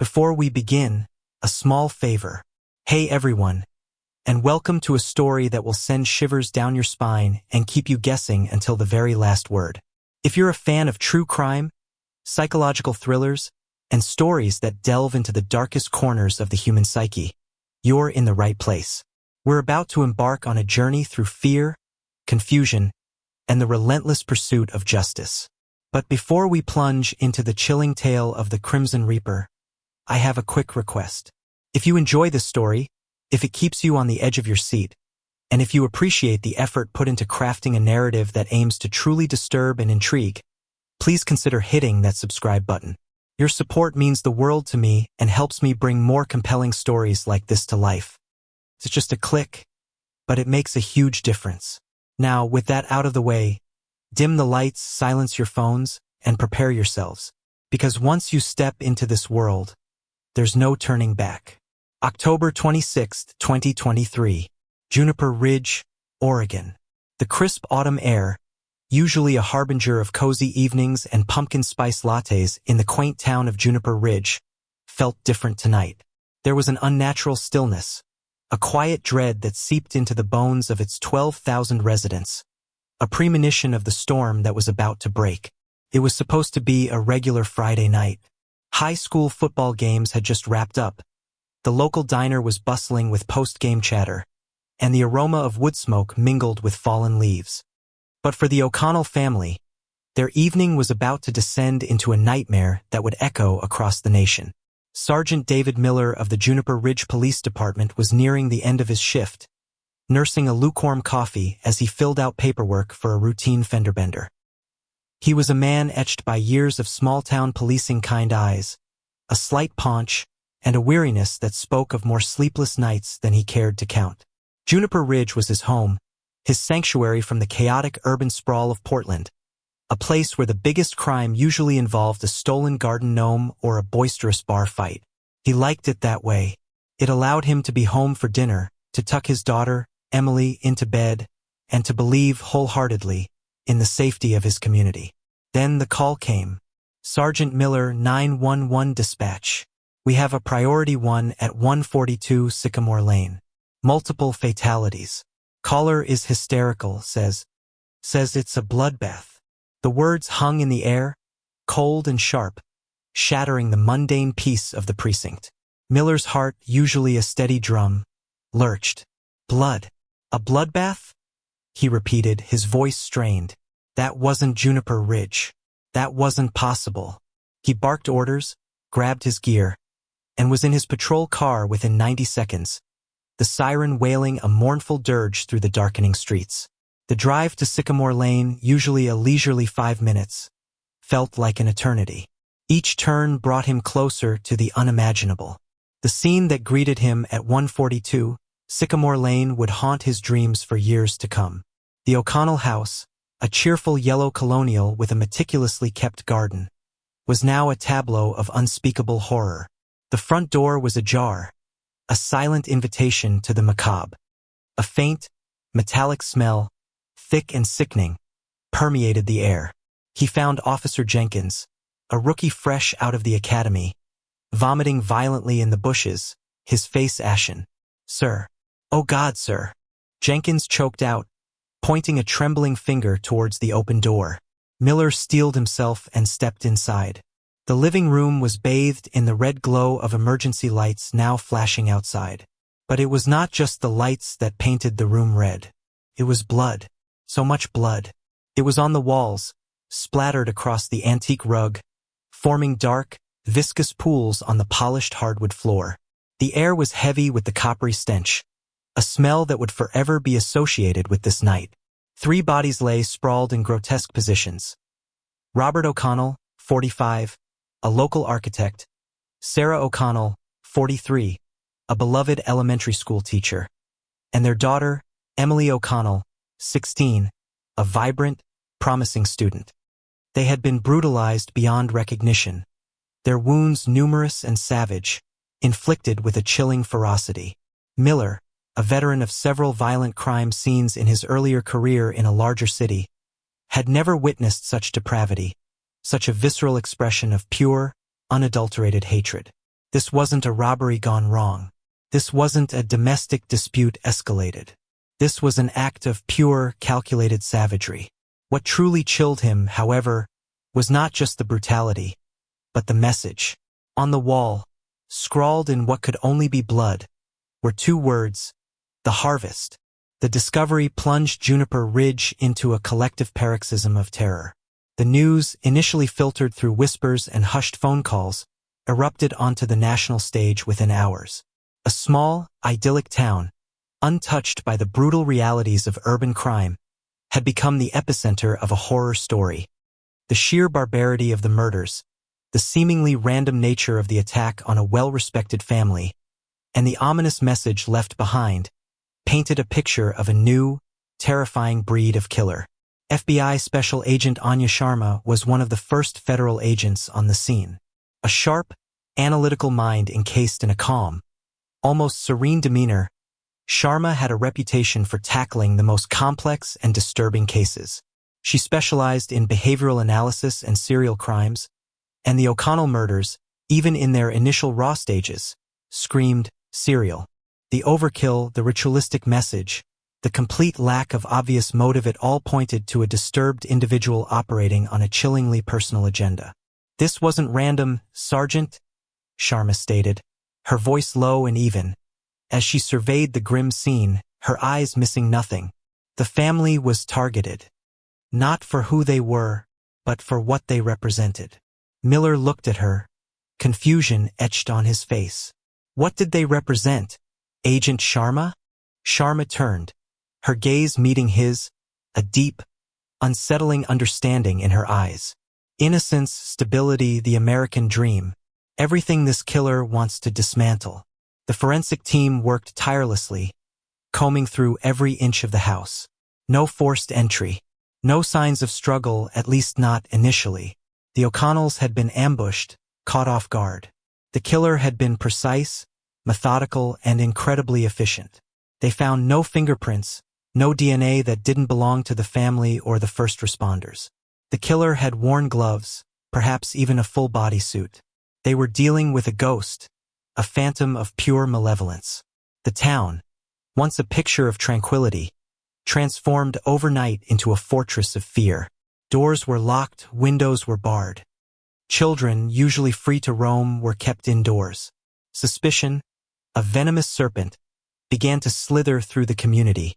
Before we begin, a small favor. Hey everyone, and welcome to a story that will send shivers down your spine and keep you guessing until the very last word. If you're a fan of true crime, psychological thrillers, and stories that delve into the darkest corners of the human psyche, you're in the right place. We're about to embark on a journey through fear, confusion, and the relentless pursuit of justice. But before we plunge into the chilling tale of the Crimson Reaper, I have a quick request. If you enjoy this story, if it keeps you on the edge of your seat, and if you appreciate the effort put into crafting a narrative that aims to truly disturb and intrigue, please consider hitting that subscribe button. Your support means the world to me and helps me bring more compelling stories like this to life. It's just a click, but it makes a huge difference. Now, with that out of the way, dim the lights, silence your phones, and prepare yourselves. Because once you step into this world, there's no turning back. October 26, 2023. Juniper Ridge, Oregon. The crisp autumn air, usually a harbinger of cozy evenings and pumpkin spice lattes in the quaint town of Juniper Ridge, felt different tonight. There was an unnatural stillness, a quiet dread that seeped into the bones of its 12,000 residents, a premonition of the storm that was about to break. It was supposed to be a regular Friday night. High school football games had just wrapped up. The local diner was bustling with post-game chatter, and the aroma of wood smoke mingled with fallen leaves. But for the O'Connell family, their evening was about to descend into a nightmare that would echo across the nation. Sergeant David Miller of the Juniper Ridge Police Department was nearing the end of his shift, nursing a lukewarm coffee as he filled out paperwork for a routine fender bender. He was a man etched by years of small-town policing kind eyes, a slight paunch, and a weariness that spoke of more sleepless nights than he cared to count. Juniper Ridge was his home, his sanctuary from the chaotic urban sprawl of Portland, a place where the biggest crime usually involved a stolen garden gnome or a boisterous bar fight. He liked it that way. It allowed him to be home for dinner, to tuck his daughter, Emily, into bed, and to believe wholeheartedly in the safety of his community. Then the call came. Sergeant Miller, 911 dispatch. We have a priority 1 at 142 Sycamore Lane. Multiple fatalities. Caller is hysterical, says it's a bloodbath. The words hung in the air, cold and sharp, shattering the mundane peace of the precinct. Miller's heart, usually a steady drum, lurched. Blood. A bloodbath? He repeated, his voice strained. That wasn't Juniper Ridge. That wasn't possible. He barked orders, grabbed his gear, and was in his patrol car within 90 seconds, the siren wailing a mournful dirge through the darkening streets. The drive to Sycamore Lane, usually a leisurely 5 minutes, felt like an eternity. Each turn brought him closer to the unimaginable. The scene that greeted him at 142 Sycamore Lane would haunt his dreams for years to come. The O'Connell house, a cheerful yellow colonial with a meticulously kept garden, was now a tableau of unspeakable horror. The front door was ajar, a silent invitation to the macabre. A faint, metallic smell, thick and sickening, permeated the air. He found Officer Jenkins, a rookie fresh out of the academy, vomiting violently in the bushes, his face ashen. Sir. Oh God, sir. Jenkins choked out, pointing a trembling finger towards the open door. Miller steeled himself and stepped inside. The living room was bathed in the red glow of emergency lights now flashing outside. But it was not just the lights that painted the room red. It was blood. So much blood. It was on the walls, splattered across the antique rug, forming dark, viscous pools on the polished hardwood floor. The air was heavy with the coppery stench, a smell that would forever be associated with this night. 3 bodies lay sprawled in grotesque positions. Robert O'Connell, 45, a local architect. Sarah O'Connell, 43, a beloved elementary school teacher. And their daughter, Emily O'Connell, 16, a vibrant, promising student. They had been brutalized beyond recognition, their wounds numerous and savage, inflicted with a chilling ferocity. Miller, a veteran of several violent crime scenes in his earlier career in a larger city, had never witnessed such depravity, such a visceral expression of pure, unadulterated hatred. This wasn't a robbery gone wrong. This wasn't a domestic dispute escalated. This was an act of pure, calculated savagery. What truly chilled him, however, was not just the brutality, but the message. On the wall, scrawled in what could only be blood, were two words: the harvest. The discovery plunged Juniper Ridge into a collective paroxysm of terror. The news, initially filtered through whispers and hushed phone calls, erupted onto the national stage within hours. A small, idyllic town, untouched by the brutal realities of urban crime, had become the epicenter of a horror story. The sheer barbarity of the murders, the seemingly random nature of the attack on a well-respected family, and the ominous message left behind, painted a picture of a new, terrifying breed of killer. FBI Special Agent Anya Sharma was one of the first federal agents on the scene. A sharp, analytical mind encased in a calm, almost serene demeanor, Sharma had a reputation for tackling the most complex and disturbing cases. She specialized in behavioral analysis and serial crimes, and the O'Connell murders, even in their initial raw stages, screamed serial. The overkill, the ritualistic message, the complete lack of obvious motive, it all pointed to a disturbed individual operating on a chillingly personal agenda. "This wasn't random, Sergeant," Sharma stated, her voice low and even, as she surveyed the grim scene, her eyes missing nothing. The family was targeted, not for who they were, but for what they represented. Miller looked at her, confusion etched on his face. What did they represent? Agent Sharma? Sharma turned, her gaze meeting his, a deep, unsettling understanding in her eyes. Innocence, stability, the American dream. Everything this killer wants to dismantle. The forensic team worked tirelessly, combing through every inch of the house. No forced entry. No signs of struggle, at least not initially. The O'Connells had been ambushed, caught off guard. The killer had been precise, methodical, and incredibly efficient. They found no fingerprints, no DNA that didn't belong to the family or the first responders. The killer had worn gloves, perhaps even a full bodysuit. They were dealing with a ghost, a phantom of pure malevolence. The town, once a picture of tranquility, transformed overnight into a fortress of fear. Doors were locked, windows were barred. Children, usually free to roam, were kept indoors. Suspicion, a venomous serpent, began to slither through the community,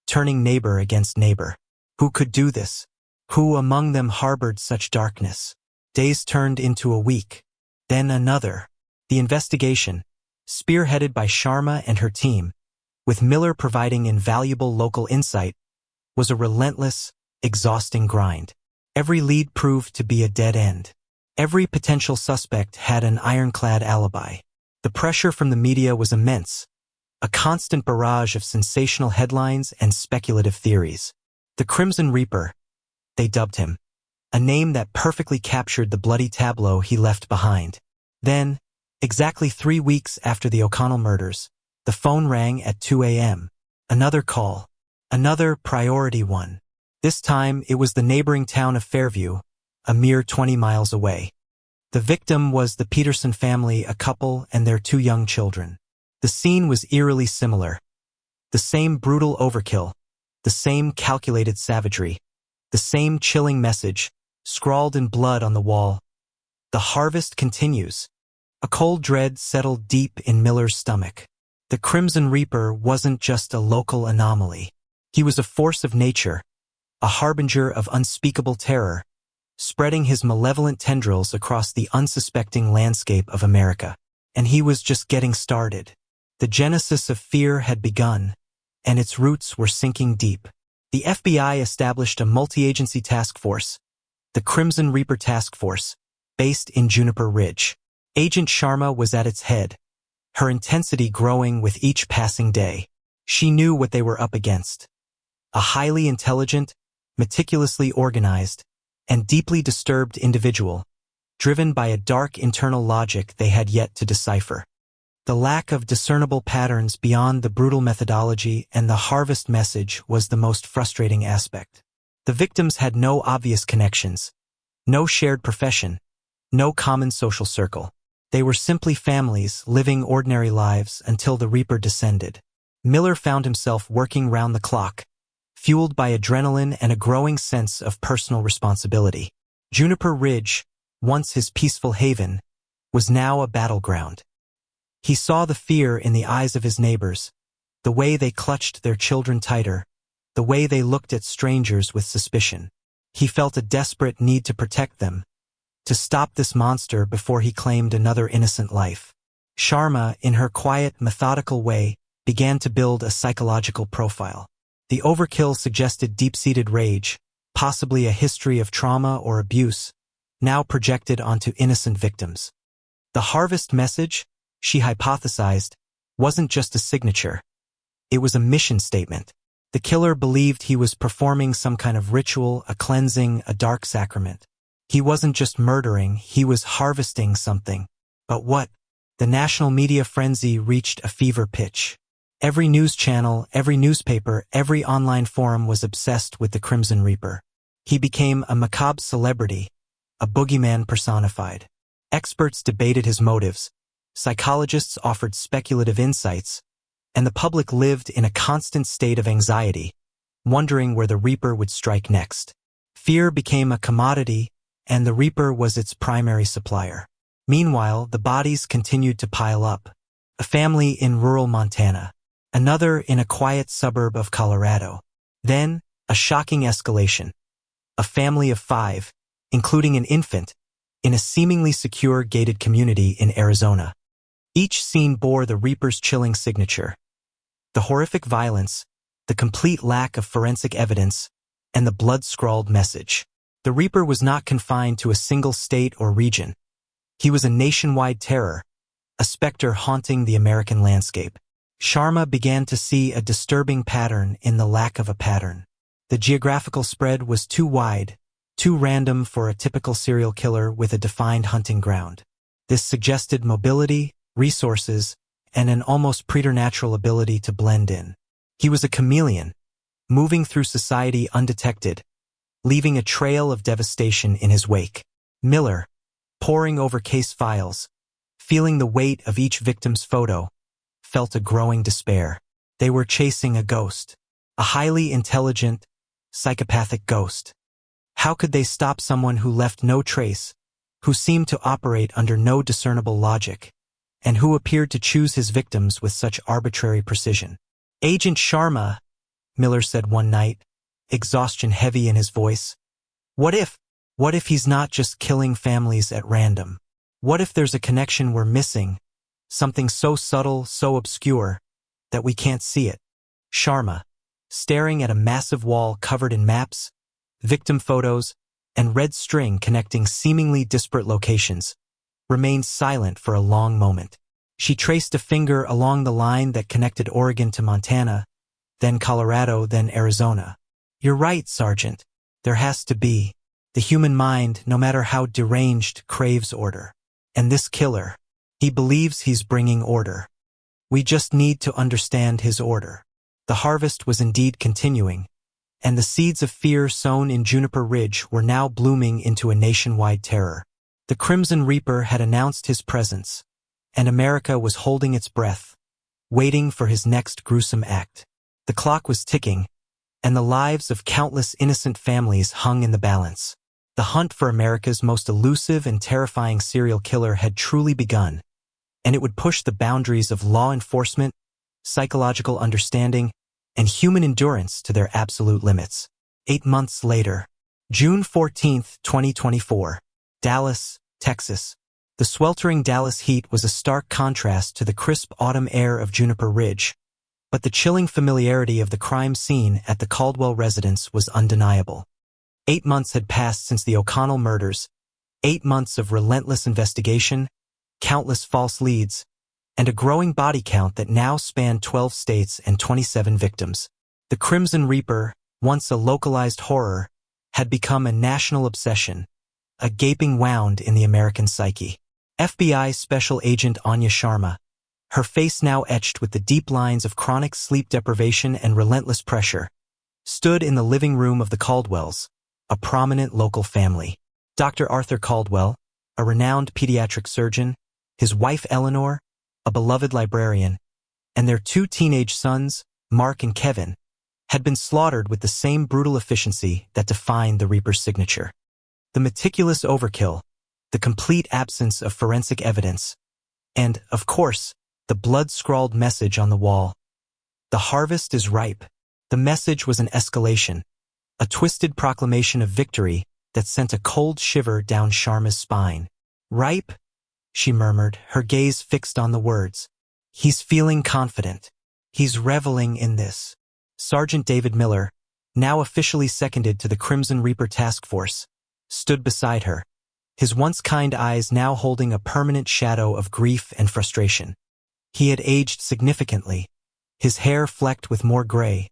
turning neighbor against neighbor. Who could do this? Who among them harbored such darkness? Days turned into a week, then another. The investigation, spearheaded by Sharma and her team, with Miller providing invaluable local insight, was a relentless, exhausting grind. Every lead proved to be a dead end. Every potential suspect had an ironclad alibi. The pressure from the media was immense, a constant barrage of sensational headlines and speculative theories. The Crimson Reaper, they dubbed him, a name that perfectly captured the bloody tableau he left behind. Then, exactly 3 weeks after the O'Connell murders, the phone rang at 2 a.m. Another call, another priority one. This time, it was the neighboring town of Fairview, a mere 20 miles away. The victim was the Peterson family, a couple and their 2 young children. The scene was eerily similar. The same brutal overkill, the same calculated savagery, the same chilling message, scrawled in blood on the wall. The harvest continues. A cold dread settled deep in Miller's stomach. The Crimson Reaper wasn't just a local anomaly. He was a force of nature, a harbinger of unspeakable terror, spreading his malevolent tendrils across the unsuspecting landscape of America. And he was just getting started. The genesis of fear had begun, and its roots were sinking deep. The FBI established a multi-agency task force, the Crimson Reaper Task Force, based in Juniper Ridge. Agent Sharma was at its head, her intensity growing with each passing day. She knew what they were up against. A highly intelligent, meticulously organized, and deeply disturbed individual, driven by a dark internal logic they had yet to decipher. The lack of discernible patterns beyond the brutal methodology and the harvest message was the most frustrating aspect. The victims had no obvious connections, no shared profession, no common social circle. They were simply families living ordinary lives until the Reaper descended. Miller found himself working round the clock, fueled by adrenaline and a growing sense of personal responsibility. Juniper Ridge, once his peaceful haven, was now a battleground. He saw the fear in the eyes of his neighbors, the way they clutched their children tighter, the way they looked at strangers with suspicion. He felt a desperate need to protect them, to stop this monster before he claimed another innocent life. Sharma, in her quiet, methodical way, began to build a psychological profile. The overkill suggested deep-seated rage, possibly a history of trauma or abuse, now projected onto innocent victims. The harvest message, she hypothesized, wasn't just a signature. It was a mission statement. The killer believed he was performing some kind of ritual, a cleansing, a dark sacrament. He wasn't just murdering, he was harvesting something. But what? The national media frenzy reached a fever pitch. Every news channel, every newspaper, every online forum was obsessed with the Crimson Reaper. He became a macabre celebrity, a boogeyman personified. Experts debated his motives, psychologists offered speculative insights, and the public lived in a constant state of anxiety, wondering where the Reaper would strike next. Fear became a commodity, and the Reaper was its primary supplier. Meanwhile, the bodies continued to pile up. A family in rural Montana, another in a quiet suburb of Colorado. Then, a shocking escalation. A family of 5, including an infant, in a seemingly secure gated community in Arizona. Each scene bore the Reaper's chilling signature. The horrific violence, the complete lack of forensic evidence, and the blood-scrawled message. The Reaper was not confined to a single state or region. He was a nationwide terror, a specter haunting the American landscape. Sharma began to see a disturbing pattern in the lack of a pattern. The geographical spread was too wide, too random for a typical serial killer with a defined hunting ground. This suggested mobility, resources, and an almost preternatural ability to blend in. He was a chameleon, moving through society undetected, leaving a trail of devastation in his wake. Miller, poring over case files, feeling the weight of each victim's photo, felt a growing despair. They were chasing a ghost, a highly intelligent, psychopathic ghost. How could they stop someone who left no trace, who seemed to operate under no discernible logic, and who appeared to choose his victims with such arbitrary precision? "Agent Sharma," Miller said one night, exhaustion heavy in his voice. What if he's not just killing families at random? What if there's a connection we're missing, something so subtle, so obscure, that we can't see it? Sharma, staring at a massive wall covered in maps, victim photos, and red string connecting seemingly disparate locations, remained silent for a long moment. She traced a finger along the line that connected Oregon to Montana, then Colorado, then Arizona. "You're right, Sergeant. There has to be. The human mind, no matter how deranged, craves order. And this killer, he believes he's bringing order. We just need to understand his order." The harvest was indeed continuing, and the seeds of fear sown in Juniper Ridge were now blooming into a nationwide terror. The Crimson Reaper had announced his presence, and America was holding its breath, waiting for his next gruesome act. The clock was ticking, and the lives of countless innocent families hung in the balance. The hunt for America's most elusive and terrifying serial killer had truly begun, and it would push the boundaries of law enforcement, psychological understanding, and human endurance to their absolute limits. 8 months later, June 14, 2024, Dallas, Texas. The sweltering Dallas heat was a stark contrast to the crisp autumn air of Juniper Ridge, but the chilling familiarity of the crime scene at the Caldwell residence was undeniable. 8 months had passed since the O'Connell murders, 8 months of relentless investigation, countless false leads, and a growing body count that now spanned 12 states and 27 victims. The Crimson Reaper, once a localized horror, had become a national obsession, a gaping wound in the American psyche. FBI Special Agent Anya Sharma, her face now etched with the deep lines of chronic sleep deprivation and relentless pressure, stood in the living room of the Caldwells, a prominent local family. Dr. Arthur Caldwell, a renowned pediatric surgeon, his wife Eleanor, a beloved librarian, and their 2 teenage sons, Mark and Kevin, had been slaughtered with the same brutal efficiency that defined the Reaper's signature. The meticulous overkill, the complete absence of forensic evidence, and, of course, the blood-scrawled message on the wall. The harvest is ripe. The message was an escalation, a twisted proclamation of victory that sent a cold shiver down Sharma's spine. Ripe? She murmured, her gaze fixed on the words. He's feeling confident. He's reveling in this. Sergeant David Miller, now officially seconded to the Crimson Reaper Task Force, stood beside her, his once kind eyes now holding a permanent shadow of grief and frustration. He had aged significantly, his hair flecked with more gray,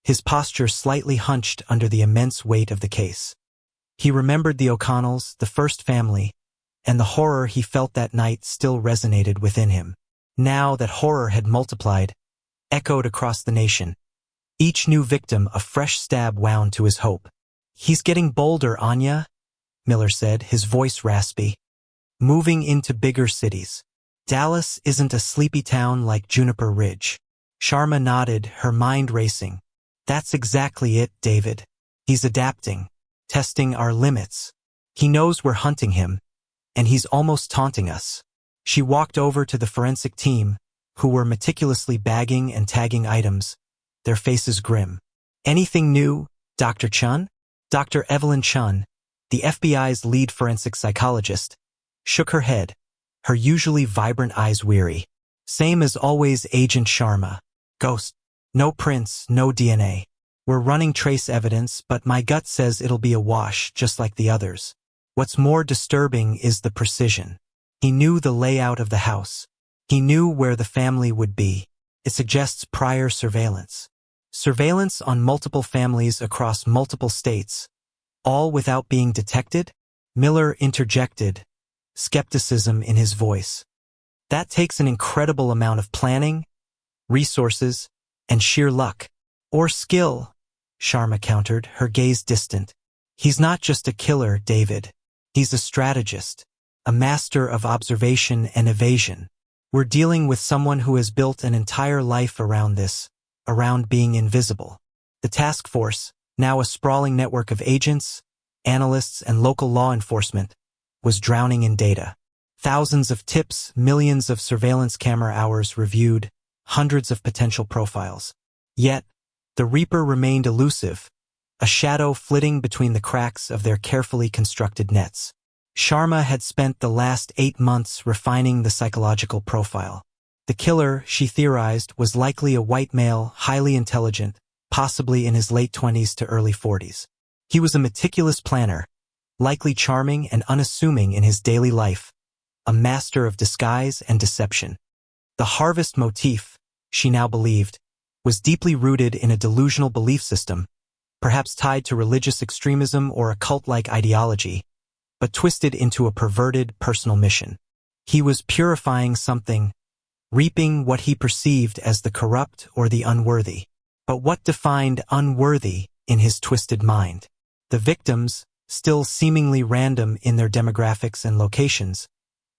his posture slightly hunched under the immense weight of the case. He remembered the O'Connells, the first family, and the horror he felt that night still resonated within him. Now that horror had multiplied, echoed across the nation, each new victim a fresh stab wound to his hope. He's getting bolder, Anya, Miller said, his voice raspy. Moving into bigger cities. Dallas isn't a sleepy town like Juniper Ridge. Sharma nodded, her mind racing. That's exactly it, David. He's adapting, testing our limits. He knows we're hunting him, and he's almost taunting us. She walked over to the forensic team, who were meticulously bagging and tagging items, their faces grim. Anything new, Dr. Chun? Dr. Evelyn Chun, the FBI's lead forensic psychologist, shook her head, her usually vibrant eyes weary. Same as always, Agent Sharma. Ghost. No prints, no DNA. We're running trace evidence, but my gut says it'll be a wash, just like the others. What's more disturbing is the precision. He knew the layout of the house. He knew where the family would be. It suggests prior surveillance. Surveillance on multiple families across multiple states, all without being detected? Miller interjected, skepticism in his voice. That takes an incredible amount of planning, resources, and sheer luck. Or skill, Sharma countered, her gaze distant. He's not just a killer, David. He's a strategist, a master of observation and evasion. We're dealing with someone who has built an entire life around this, around being invisible. The task force, now a sprawling network of agents, analysts, and local law enforcement, was drowning in data. Thousands of tips, millions of surveillance camera hours reviewed, hundreds of potential profiles. Yet, the Reaper remained elusive, a shadow flitting between the cracks of their carefully constructed nets. Sharma had spent the last 8 months refining the psychological profile. The killer, she theorized, was likely a white male, highly intelligent, possibly in his late 20s to early 40s. He was a meticulous planner, likely charming and unassuming in his daily life, a master of disguise and deception. The harvest motif, she now believed, was deeply rooted in a delusional belief system, perhaps tied to religious extremism or a cult-like ideology, but twisted into a perverted personal mission. He was purifying something, reaping what he perceived as the corrupt or the unworthy. But what defined unworthy in his twisted mind? The victims, still seemingly random in their demographics and locations,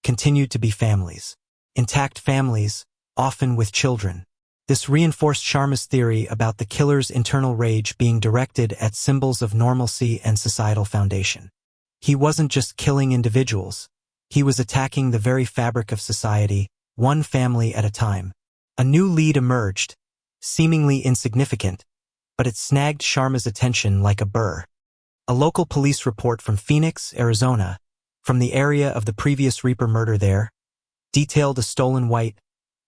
continued to be families. Intact families, often with children. This reinforced Sharma's theory about the killer's internal rage being directed at symbols of normalcy and societal foundation. He wasn't just killing individuals. He was attacking the very fabric of society, one family at a time. A new lead emerged, seemingly insignificant, but it snagged Sharma's attention like a burr. A local police report from Phoenix, Arizona, from the area of the previous Reaper murder there, detailed a stolen white,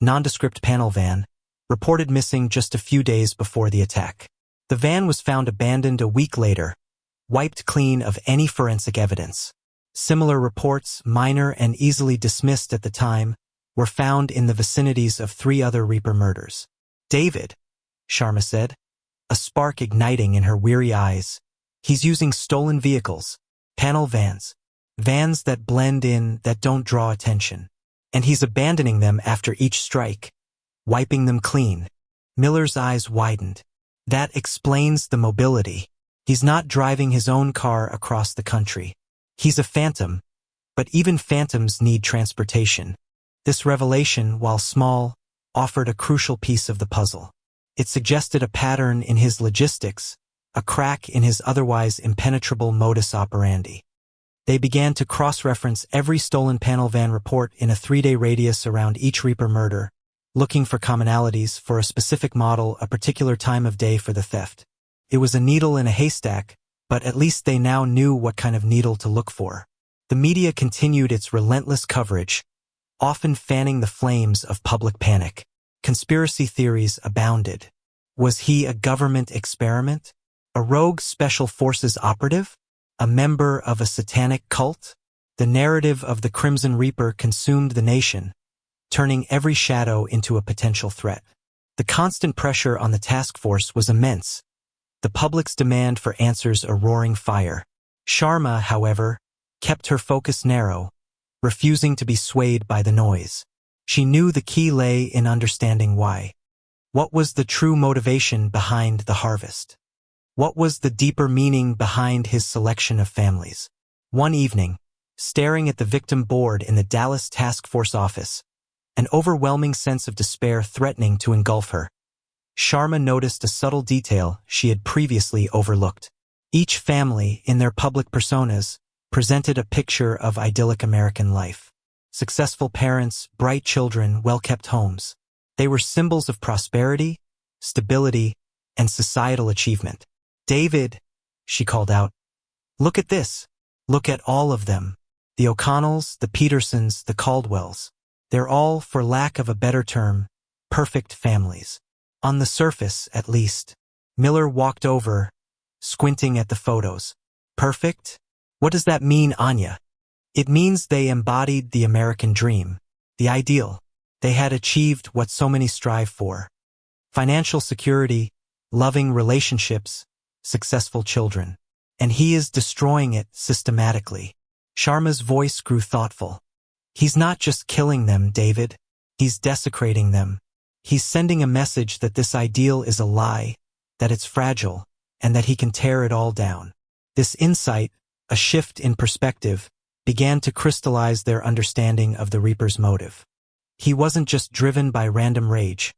nondescript panel van, reported missing just a few days before the attack. The van was found abandoned a week later, wiped clean of any forensic evidence. Similar reports, minor and easily dismissed at the time, were found in the vicinities of 3 other Reaper murders. David, Sharma said, a spark igniting in her weary eyes. He's using stolen vehicles, panel vans, vans that blend in, that don't draw attention. And he's abandoning them after each strike, wiping them clean. Miller's eyes widened. That explains the mobility. He's not driving his own car across the country. He's a phantom, But even phantoms need transportation. This revelation, while small, offered a crucial piece of the puzzle. It suggested a pattern in his logistics, a crack in his otherwise impenetrable modus operandi. They began to cross-reference every stolen panel van report in a 3-day radius around each Reaper murder, looking for commonalities for a specific model, a particular time of day for the theft. It was a needle in a haystack, but at least they now knew what kind of needle to look for. The media continued its relentless coverage, often fanning the flames of public panic. Conspiracy theories abounded. Was he a government experiment? A rogue special forces operative? A member of a satanic cult? The narrative of the Crimson Reaper consumed the nation, turning every shadow into a potential threat. The constant pressure on the task force was immense, the public's demand for answers a roaring fire. Sharma, however, kept her focus narrow, refusing to be swayed by the noise. She knew the key lay in understanding why. What was the true motivation behind the harvest? What was the deeper meaning behind his selection of families? One evening, staring at the victim board in the Dallas Task Force office, an overwhelming sense of despair threatening to engulf her, Sharma noticed a subtle detail she had previously overlooked. Each family, in their public personas, presented a picture of idyllic American life. Successful parents, bright children, well-kept homes. They were symbols of prosperity, stability, and societal achievement. "David," she called out, "look at this. Look at all of them. The O'Connells, the Petersons, the Caldwells. They're all, for lack of a better term, perfect families. On the surface, at least." Miller walked over, squinting at the photos. "Perfect? What does that mean, Anya?" "It means they embodied the American dream, the ideal. They had achieved what so many strive for. Financial security, loving relationships, successful children. And he is destroying it systematically." Sharma's voice grew thoughtful. "He's not just killing them, David. He's desecrating them. He's sending a message that this ideal is a lie, that it's fragile, and that he can tear it all down." This insight, a shift in perspective, began to crystallize their understanding of the Reaper's motive. He wasn't just driven by random rage.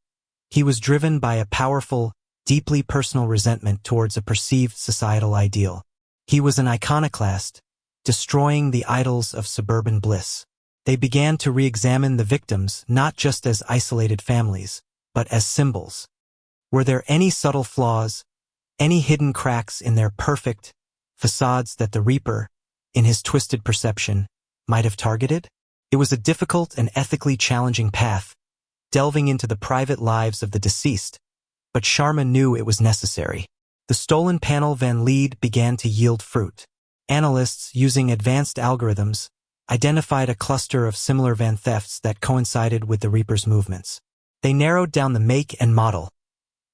He was driven by a powerful, deeply personal resentment towards a perceived societal ideal. He was an iconoclast, destroying the idols of suburban bliss. They began to re-examine the victims not just as isolated families, but as symbols. Were there any subtle flaws, any hidden cracks in their perfect facades that the Reaper, in his twisted perception, might have targeted? It was a difficult and ethically challenging path, delving into the private lives of the deceased, but Sharma knew it was necessary. The stolen panel van lead began to yield fruit. Analysts, using advanced algorithms, identified a cluster of similar van thefts that coincided with the Reaper's movements. They narrowed down the make and model.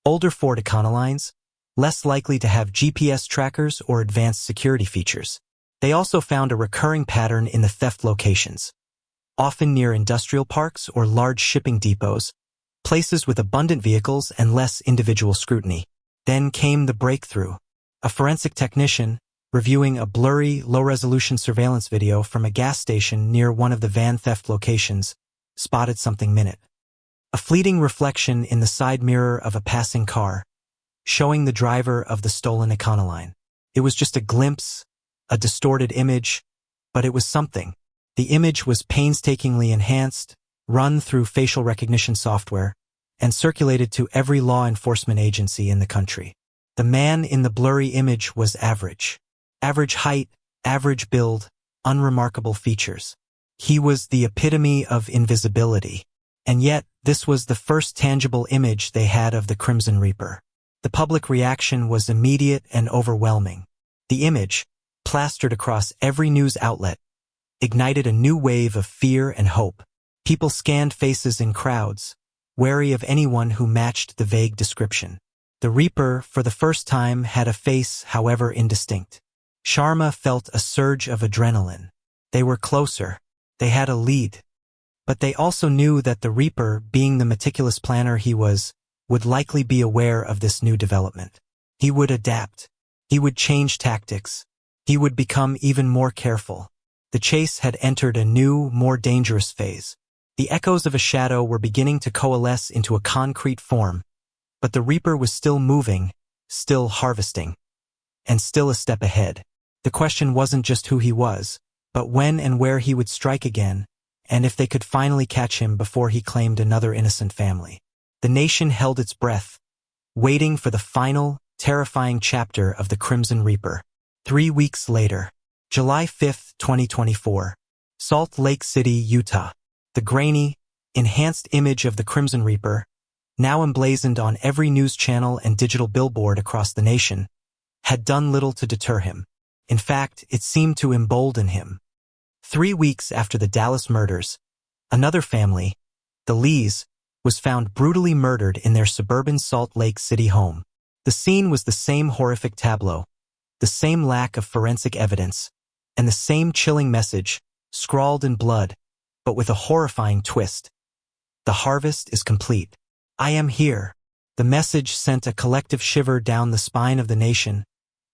Older Ford Econolines, less likely to have GPS trackers or advanced security features. They also found a recurring pattern in the theft locations, often near industrial parks or large shipping depots, places with abundant vehicles and less individual scrutiny. Then came the breakthrough. A forensic technician, reviewing a blurry, low-resolution surveillance video from a gas station near one of the van theft locations, spotted something minute. A fleeting reflection in the side mirror of a passing car, showing the driver of the stolen Econoline. It was just a glimpse, a distorted image, but it was something. The image was painstakingly enhanced, run through facial recognition software, and circulated to every law enforcement agency in the country. The man in the blurry image was average. Average height, average build, unremarkable features. He was the epitome of invisibility. And yet, this was the first tangible image they had of the Crimson Reaper. The public reaction was immediate and overwhelming. The image, plastered across every news outlet, ignited a new wave of fear and hope. People scanned faces in crowds, wary of anyone who matched the vague description. The Reaper, for the first time, had a face, however indistinct. Sharma felt a surge of adrenaline. They were closer. They had a lead. But they also knew that the Reaper, being the meticulous planner he was, would likely be aware of this new development. He would adapt. He would change tactics. He would become even more careful. The chase had entered a new, more dangerous phase. The echoes of a shadow were beginning to coalesce into a concrete form, but the Reaper was still moving, still harvesting, and still a step ahead. The question wasn't just who he was, but when and where he would strike again, and if they could finally catch him before he claimed another innocent family. The nation held its breath, waiting for the final, terrifying chapter of the Crimson Reaper. 3 weeks later, July 5, 2024, Salt Lake City, Utah. The grainy, enhanced image of the Crimson Reaper, now emblazoned on every news channel and digital billboard across the nation, had done little to deter him. In fact, it seemed to embolden him. 3 weeks after the Dallas murders, another family, the Lees, was found brutally murdered in their suburban Salt Lake City home. The scene was the same horrific tableau, the same lack of forensic evidence, and the same chilling message, scrawled in blood, but with a horrifying twist. The harvest is complete. I am here. The message sent a collective shiver down the spine of the nation,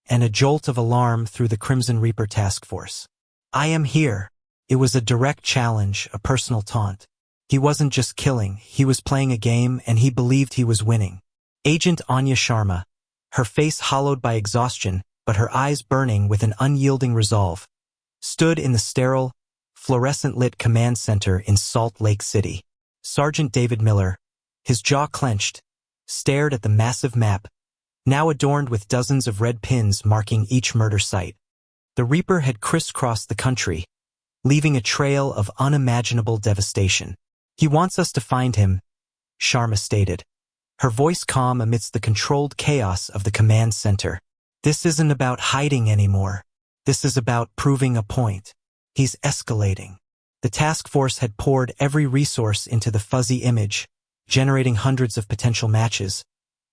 and a jolt of alarm through the Crimson Reaper task force. I am here. It was a direct challenge, a personal taunt. He wasn't just killing, he was playing a game, and he believed he was winning. Agent Anya Sharma, her face hollowed by exhaustion, but her eyes burning with an unyielding resolve, stood in the sterile, fluorescent-lit command center in Salt Lake City. Sergeant David Miller, his jaw clenched, stared at the massive map, now adorned with dozens of red pins marking each murder site. The Reaper had crisscrossed the country, leaving a trail of unimaginable devastation. He wants us to find him, Sharma stated, her voice calm amidst the controlled chaos of the command center. This isn't about hiding anymore. This is about proving a point. He's escalating. The task force had poured every resource into the fuzzy image, generating hundreds of potential matches,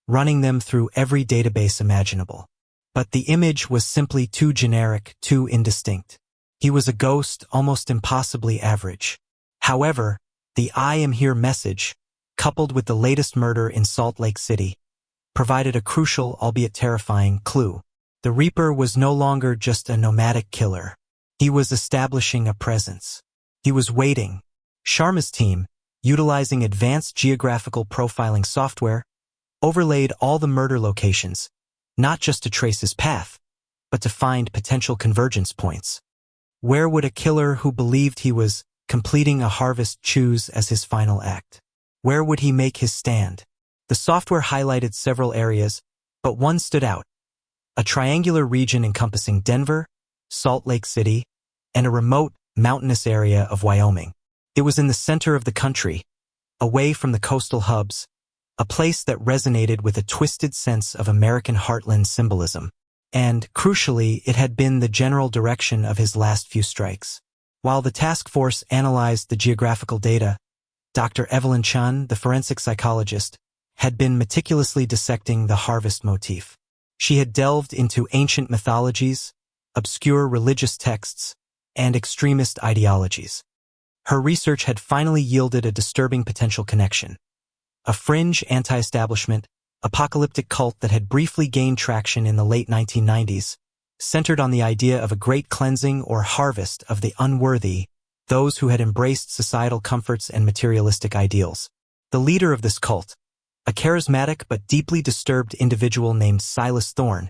running them through every database imaginable. But the image was simply too generic, too indistinct. He was a ghost, almost impossibly average. However, the I am here message, coupled with the latest murder in Salt Lake City, provided a crucial, albeit terrifying, clue. The Reaper was no longer just a nomadic killer. He was establishing a presence. He was waiting. Sharma's team, utilizing advanced geographical profiling software, overlaid all the murder locations, not just to trace his path, but to find potential convergence points. Where would a killer who believed he was completing a harvest choose as his final act? Where would he make his stand? The software highlighted several areas, but one stood out: a triangular region encompassing Denver, Salt Lake City, and a remote, mountainous area of Wyoming. It was in the center of the country, away from the coastal hubs, a place that resonated with a twisted sense of American heartland symbolism. And, crucially, it had been the general direction of his last few strikes. While the task force analyzed the geographical data, Dr. Evelyn Chun, the forensic psychologist, had been meticulously dissecting the harvest motif. She had delved into ancient mythologies, obscure religious texts, and extremist ideologies. Her research had finally yielded a disturbing potential connection. A fringe anti-establishment, apocalyptic cult that had briefly gained traction in the late 1990s, centered on the idea of a great cleansing or harvest of the unworthy, those who had embraced societal comforts and materialistic ideals. The leader of this cult, a charismatic but deeply disturbed individual named Silas Thorne,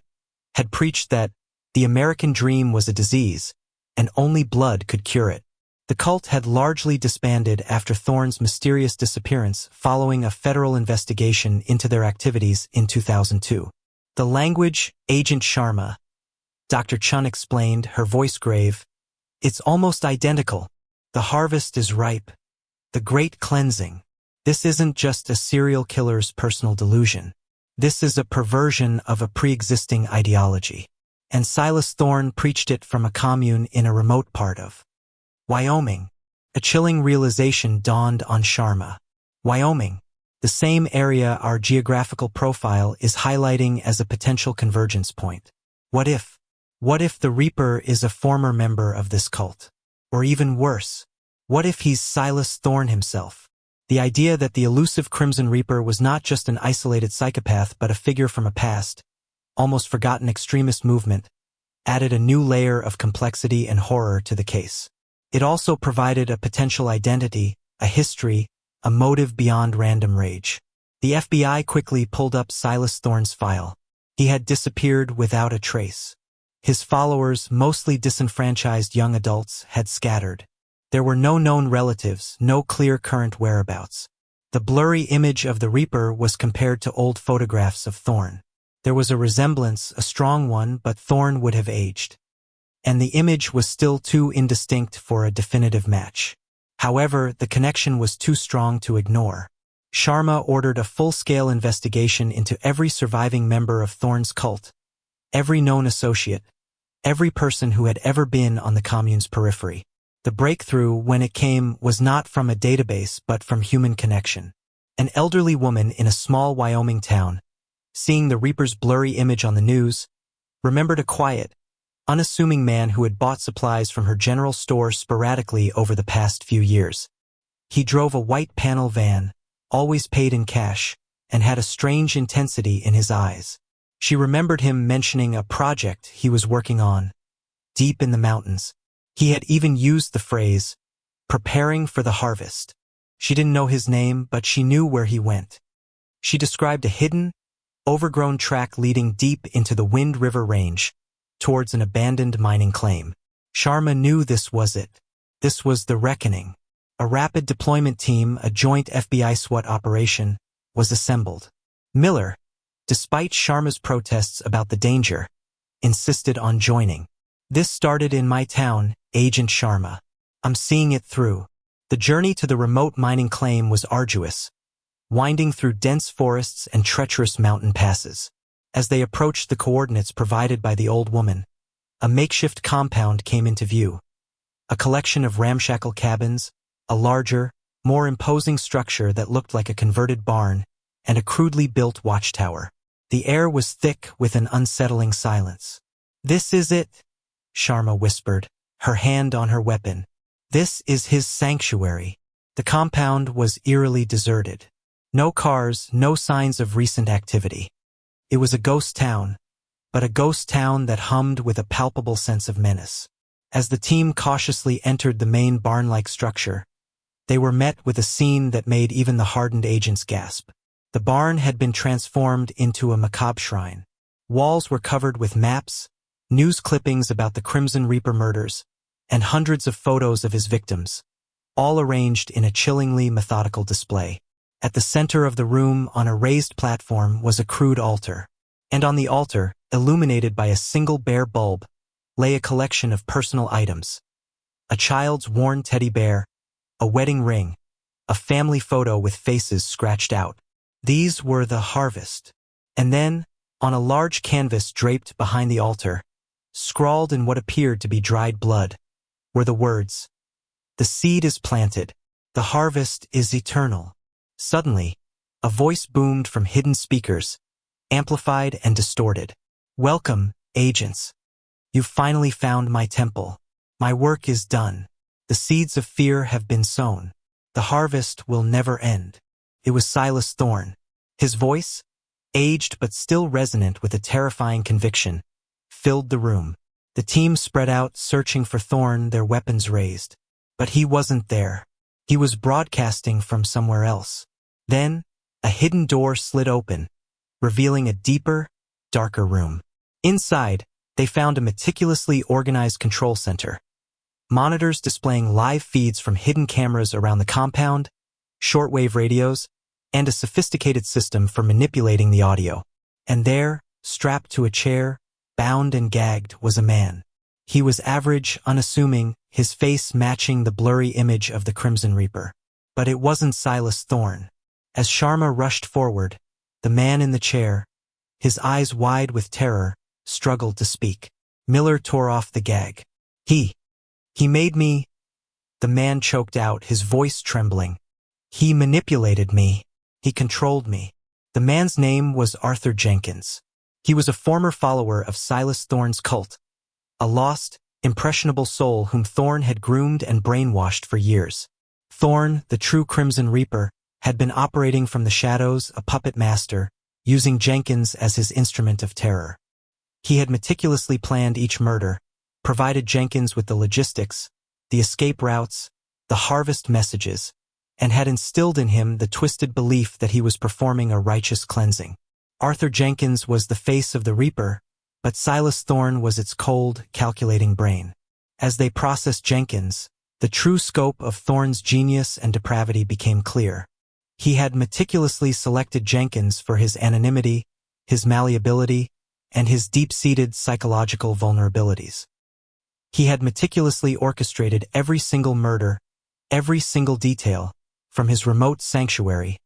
had preached that the American dream was a disease, and only blood could cure it. The cult had largely disbanded after Thorne's mysterious disappearance following a federal investigation into their activities in 2002. The language, Agent Sharma, Dr. Chun explained, her voice grave, it's almost identical. The harvest is ripe. The great cleansing. This isn't just a serial killer's personal delusion. This is a perversion of a pre-existing ideology. And Silas Thorne preached it from a commune in a remote part of Wyoming. A chilling realization dawned on Sharma. Wyoming, the same area our geographical profile is highlighting as a potential convergence point. What if the Reaper is a former member of this cult? Or even worse, what if he's Silas Thorne himself? The idea that the elusive Crimson Reaper was not just an isolated psychopath but a figure from a past, almost forgotten extremist movement, added a new layer of complexity and horror to the case. It also provided a potential identity, a history, a motive beyond random rage. The FBI quickly pulled up Silas Thorne's file. He had disappeared without a trace. His followers, mostly disenfranchised young adults, had scattered. There were no known relatives, no clear current whereabouts. The blurry image of the Reaper was compared to old photographs of Thorne. There was a resemblance, a strong one, but Thorne would have aged. And the image was still too indistinct for a definitive match. However, the connection was too strong to ignore. Sharma ordered a full-scale investigation into every surviving member of Thorne's cult, every known associate, every person who had ever been on the commune's periphery. The breakthrough, when it came, was not from a database but from human connection. An elderly woman in a small Wyoming town, seeing the Reaper's blurry image on the news, remembered a quiet, unassuming man who had bought supplies from her general store sporadically over the past few years. He drove a white panel van, always paid in cash, and had a strange intensity in his eyes. She remembered him mentioning a project he was working on, deep in the mountains. He had even used the phrase, preparing for the harvest. She didn't know his name, but she knew where he went. She described a hidden, overgrown track leading deep into the Wind River Range, towards an abandoned mining claim. Sharma knew this was it. This was the reckoning. A rapid deployment team, a joint FBI SWAT operation, was assembled. Miller, despite Sharma's protests about the danger, insisted on joining. This started in my town, Agent Sharma. I'm seeing it through. The journey to the remote mining claim was arduous, winding through dense forests and treacherous mountain passes. As they approached the coordinates provided by the old woman, a makeshift compound came into view. A collection of ramshackle cabins, a larger, more imposing structure that looked like a converted barn, and a crudely built watchtower. The air was thick with an unsettling silence. "This is it," Sharma whispered, her hand on her weapon. "This is his sanctuary." The compound was eerily deserted. No cars, no signs of recent activity. It was a ghost town, but a ghost town that hummed with a palpable sense of menace. As the team cautiously entered the main barn-like structure, they were met with a scene that made even the hardened agents gasp. The barn had been transformed into a macabre shrine. Walls were covered with maps, news clippings about the Crimson Reaper murders, and hundreds of photos of his victims, all arranged in a chillingly methodical display. At the center of the room, on a raised platform, was a crude altar. And on the altar, illuminated by a single bare bulb, lay a collection of personal items. A child's worn teddy bear, a wedding ring, a family photo with faces scratched out. These were the harvest. And then, on a large canvas draped behind the altar, scrawled in what appeared to be dried blood, were the words, "The seed is planted. The harvest is eternal." Suddenly, a voice boomed from hidden speakers, amplified and distorted. "Welcome, agents. You've finally found my temple. My work is done. The seeds of fear have been sown. The harvest will never end." It was Silas Thorne. His voice, aged but still resonant with a terrifying conviction, filled the room. The team spread out, searching for Thorne, their weapons raised. But he wasn't there. He was broadcasting from somewhere else. Then, a hidden door slid open, revealing a deeper, darker room. Inside, they found a meticulously organized control center. Monitors displaying live feeds from hidden cameras around the compound, shortwave radios, and a sophisticated system for manipulating the audio. And there, strapped to a chair, bound and gagged, was a man. He was average, unassuming, his face matching the blurry image of the Crimson Reaper. But it wasn't Silas Thorne. As Sharma rushed forward, the man in the chair, his eyes wide with terror, struggled to speak. Miller tore off the gag. He made me," the man choked out, his voice trembling. "He manipulated me. He controlled me." The man's name was Arthur Jenkins. He was a former follower of Silas Thorne's cult, a lost, impressionable soul whom Thorne had groomed and brainwashed for years. Thorne, the true Crimson Reaper, had been operating from the shadows, a puppet master, using Jenkins as his instrument of terror. He had meticulously planned each murder, provided Jenkins with the logistics, the escape routes, the harvest messages, and had instilled in him the twisted belief that he was performing a righteous cleansing. Arthur Jenkins was the face of the Reaper, but Silas Thorne was its cold, calculating brain. As they processed Jenkins, the true scope of Thorne's genius and depravity became clear. He had meticulously selected Jenkins for his anonymity, his malleability, and his deep-seated psychological vulnerabilities. He had meticulously orchestrated every single murder, every single detail, from his remote sanctuary,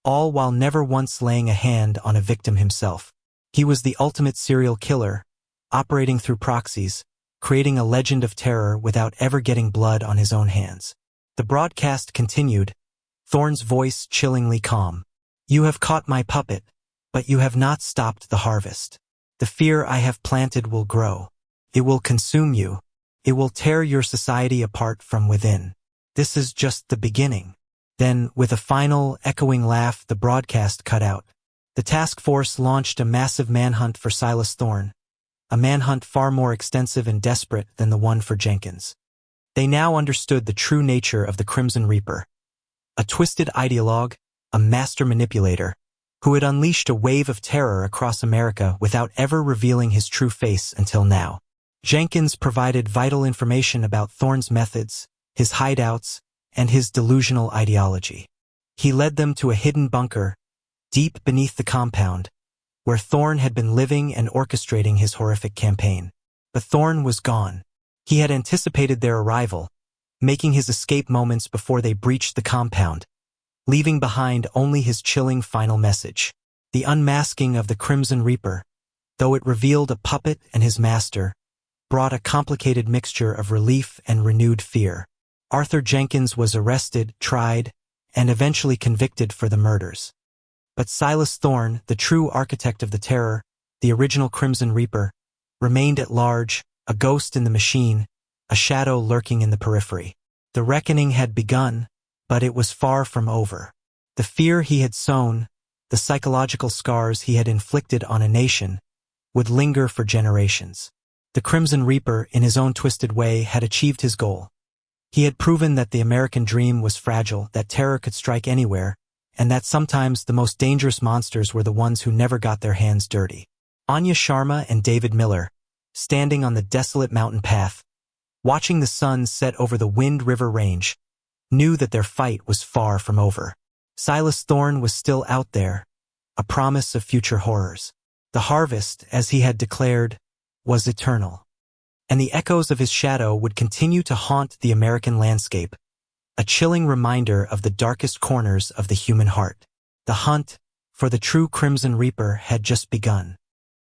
all while never once laying a hand on a victim himself. He was the ultimate serial killer, operating through proxies, creating a legend of terror without ever getting blood on his own hands. The broadcast continued, Thorne's voice chillingly calm. "You have caught my puppet, but you have not stopped the harvest. The fear I have planted will grow. It will consume you. It will tear your society apart from within. This is just the beginning." Then, with a final, echoing laugh, the broadcast cut out. The task force launched a massive manhunt for Silas Thorne, a manhunt far more extensive and desperate than the one for Jenkins. They now understood the true nature of the Crimson Reaper, a twisted ideologue, a master manipulator, who had unleashed a wave of terror across America without ever revealing his true face until now. Jenkins provided vital information about Thorne's methods, his hideouts, and his delusional ideology. He led them to a hidden bunker, deep beneath the compound, where Thorne had been living and orchestrating his horrific campaign. But Thorne was gone. He had anticipated their arrival, making his escape moments before they breached the compound, leaving behind only his chilling final message. The unmasking of the Crimson Reaper, though it revealed a puppet and his master, brought a complicated mixture of relief and renewed fear. Arthur Jenkins was arrested, tried, and eventually convicted for the murders. But Silas Thorne, the true architect of the terror, the original Crimson Reaper, remained at large, a ghost in the machine, a shadow lurking in the periphery. The reckoning had begun, but it was far from over. The fear he had sown, the psychological scars he had inflicted on a nation, would linger for generations. The Crimson Reaper, in his own twisted way, had achieved his goal. He had proven that the American dream was fragile, that terror could strike anywhere, and that sometimes the most dangerous monsters were the ones who never got their hands dirty. Anya Sharma and David Miller, standing on the desolate mountain path, watching the sun set over the Wind River Range, knew that their fight was far from over. Silas Thorne was still out there, a promise of future horrors. The harvest, as he had declared, was eternal. And the echoes of his shadow would continue to haunt the American landscape, a chilling reminder of the darkest corners of the human heart. The hunt for the true Crimson Reaper had just begun.